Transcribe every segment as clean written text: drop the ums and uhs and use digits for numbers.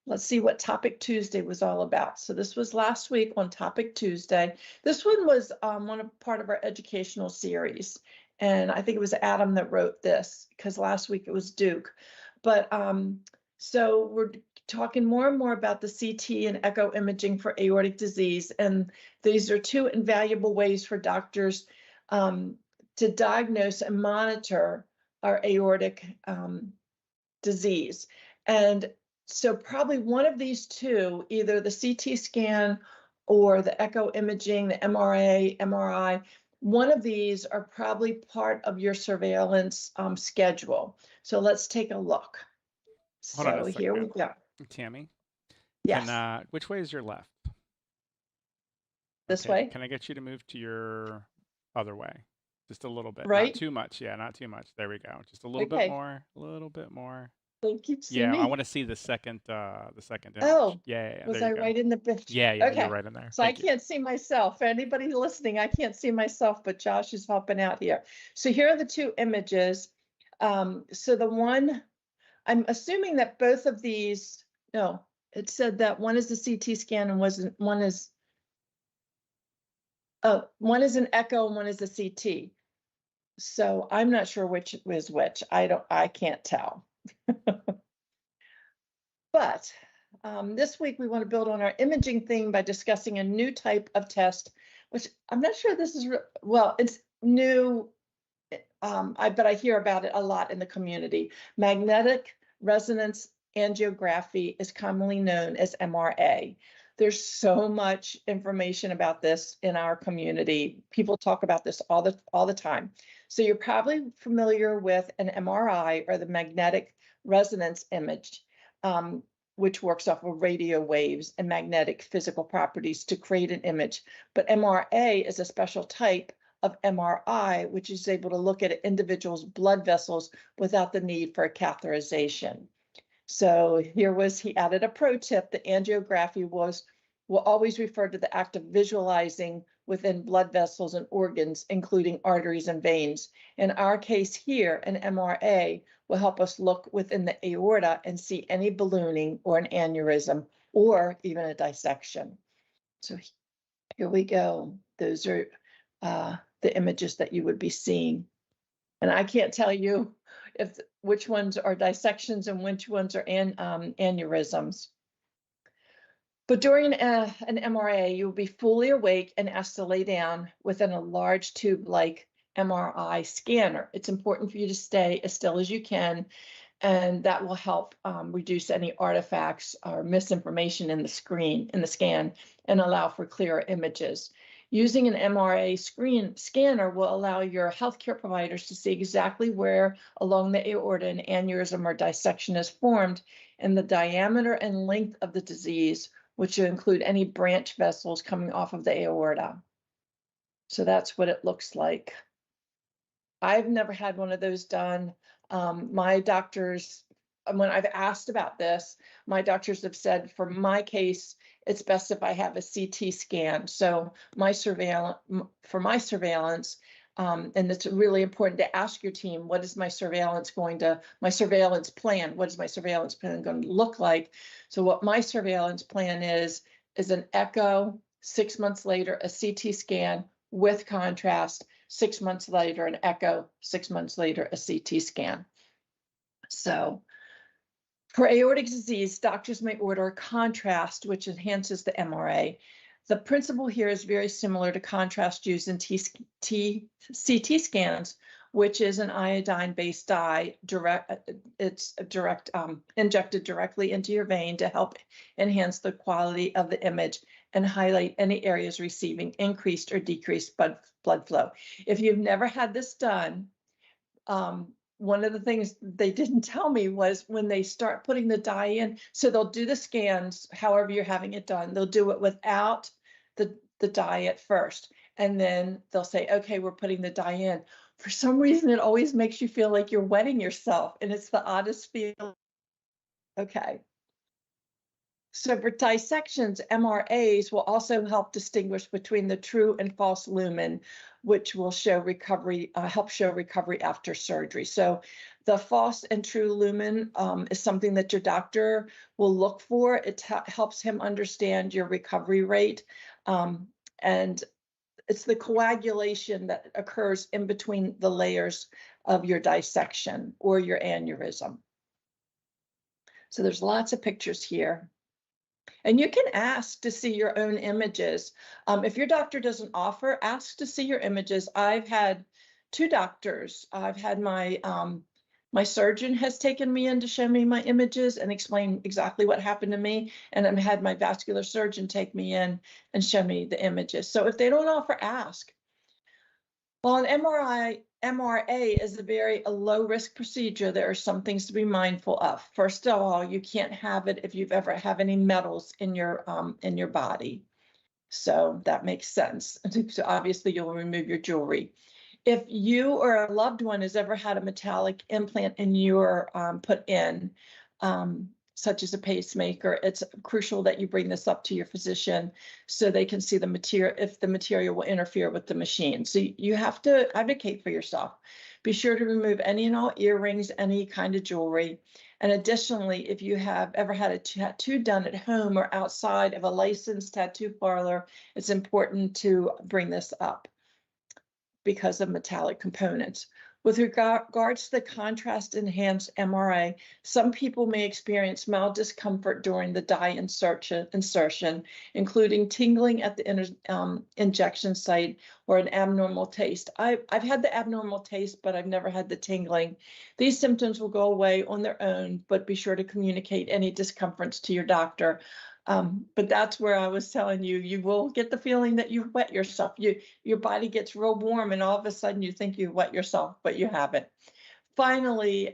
let's see what Topic Tuesday was all about. So this was last week on Topic Tuesday. This one was part of our educational series. And I think it was Adam that wrote this because last week it was Duke. But so we're talking more and more about the CT and echo imaging for aortic disease. And these are two invaluable ways for doctors to diagnose and monitor our aortic disease. And so probably one of these two, either the CT scan or the echo imaging, the MRI, one of these are probably part of your surveillance schedule. So let's take a look. Hold on a So here we second. go. Tammy, Yes, which way is your left? this Okay, way, can I get you to move to your other way? Just a little bit, not right? too much. Yeah, not too much. There we go. Just a little bit Okay. more, a little bit more. Thank you. See Yeah, I me? want to see the second image. Oh, Yeah, was there you I go. right in the picture? Yeah, you're Okay. right in there. So I Thank you. can't see myself. Anybody listening, I can't see myself, but Josh is helping out here. So here are the two images. So the one, I'm assuming that both of these, no, it said that one is the CT scan and one is an echo and one is a CT. So I'm not sure which is which. I can't tell. But this week we want to build on our imaging theme by discussing a new type of test, which I'm not sure this is, well, it's new, but I hear about it a lot in the community. Magnetic resonance angiography is commonly known as MRA. There's so much information about this in our community. People talk about this all the time. So you're probably familiar with an MRI, or the magnetic resonance image, which works off of radio waves and magnetic physical properties to create an image. But MRA is a special type of MRI, which is able to look at an individual's blood vessels without the need for a catheterization. So he added a pro tip. The angiography will always refer to the act of visualizing within blood vessels and organs, including arteries and veins. In our case here, an MRA will help us look within the aorta and see any ballooning or an aneurysm or even a dissection. So here we go. Those are the images that you would be seeing. And I can't tell you which ones are dissections and which ones are aneurysms. But during an MRA, you'll be fully awake and asked to lay down within a large tube-like MRI scanner. It's important for you to stay as still as you can, and that will help reduce any artifacts or misinformation in the scan, and allow for clearer images. Using an MRA scanner will allow your healthcare providers to see exactly where along the aorta an aneurysm or dissection is formed, and the diameter and length of the disease, which will include any branch vessels coming off of the aorta. So that's what it looks like. I've never had one of those done. My doctors, when I've asked about this, my doctors have said, for my case, it's best if I have a CT scan. So for my surveillance, and it's really important to ask your team, what is my surveillance plan? What is my surveillance plan going to look like? So what my surveillance plan is an echo, 6 months later, a CT scan with contrast, 6 months later, an echo, 6 months later, a CT scan. So for aortic disease, doctors may order a contrast, which enhances the MRA. The principle here is very similar to contrast used in CT scans, which is an iodine-based dye. It's injected directly into your vein to help enhance the quality of the image and highlight any areas receiving increased or decreased blood flow. If you've never had this done, one of the things they didn't tell me was when they start putting the dye in, so they'll do the scans, however you're having it done, they'll do it without the dye at first. And then they'll say, okay, we're putting the dye in. For some reason, it always makes you feel like you're wetting yourself, and it's the oddest feeling. Okay. So for dissections, MRAs will also help distinguish between the true and false lumen, which will show recovery, help show recovery after surgery. So the false and true lumen is something that your doctor will look for. It helps him understand your recovery rate. And it's the coagulation that occurs in between the layers of your dissection or your aneurysm. So there's lots of pictures here. And you can ask to see your own images. If your doctor doesn't offer, ask to see your images. I've had 2 doctors. I've had my surgeon has taken me in to show me my images and explain exactly what happened to me. And I've had my vascular surgeon take me in and show me the images. So if they don't offer, ask. Well, an MRA is a very low risk procedure. There are some things to be mindful of. First of all, you can't have it if you've ever have any metals in your body. So that makes sense. So obviously you'll remove your jewelry. If you or a loved one has ever had a metallic implant in your put in, such as a pacemaker, it's crucial that you bring this up to your physician so they can see the material, if the material will interfere with the machine. So you have to advocate for yourself. Be sure to remove any and all earrings, any kind of jewelry. And additionally, if you have ever had a tattoo done at home or outside of a licensed tattoo parlor, it's important to bring this up because of metallic components. With regards to the contrast enhanced MRA, some people may experience mild discomfort during the dye insertion, including tingling at the injection site or an abnormal taste. I've had the abnormal taste, but I've never had the tingling. These symptoms will go away on their own, but be sure to communicate any discomforts to your doctor. But that's where I was telling you, you will get the feeling that you've wet yourself. Your body gets real warm and all of a sudden you think you wet yourself, but you haven't. Finally,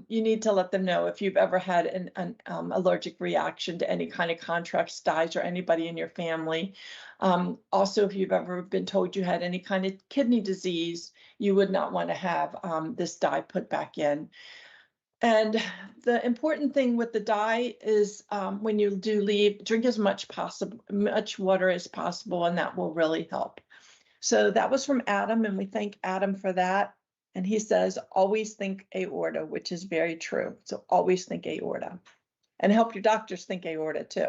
you need to let them know if you've ever had an allergic reaction to any kind of contrast dyes or anybody in your family. Also, if you've ever been told you had any kind of kidney disease, you would not want to have this dye put back in. And the important thing with the dye is when you do leave, drink as much water as possible, and that will really help. So that was from Adam, and we thank Adam for that. And he says, always think aorta, which is very true. So always think aorta, and help your doctors think aorta too.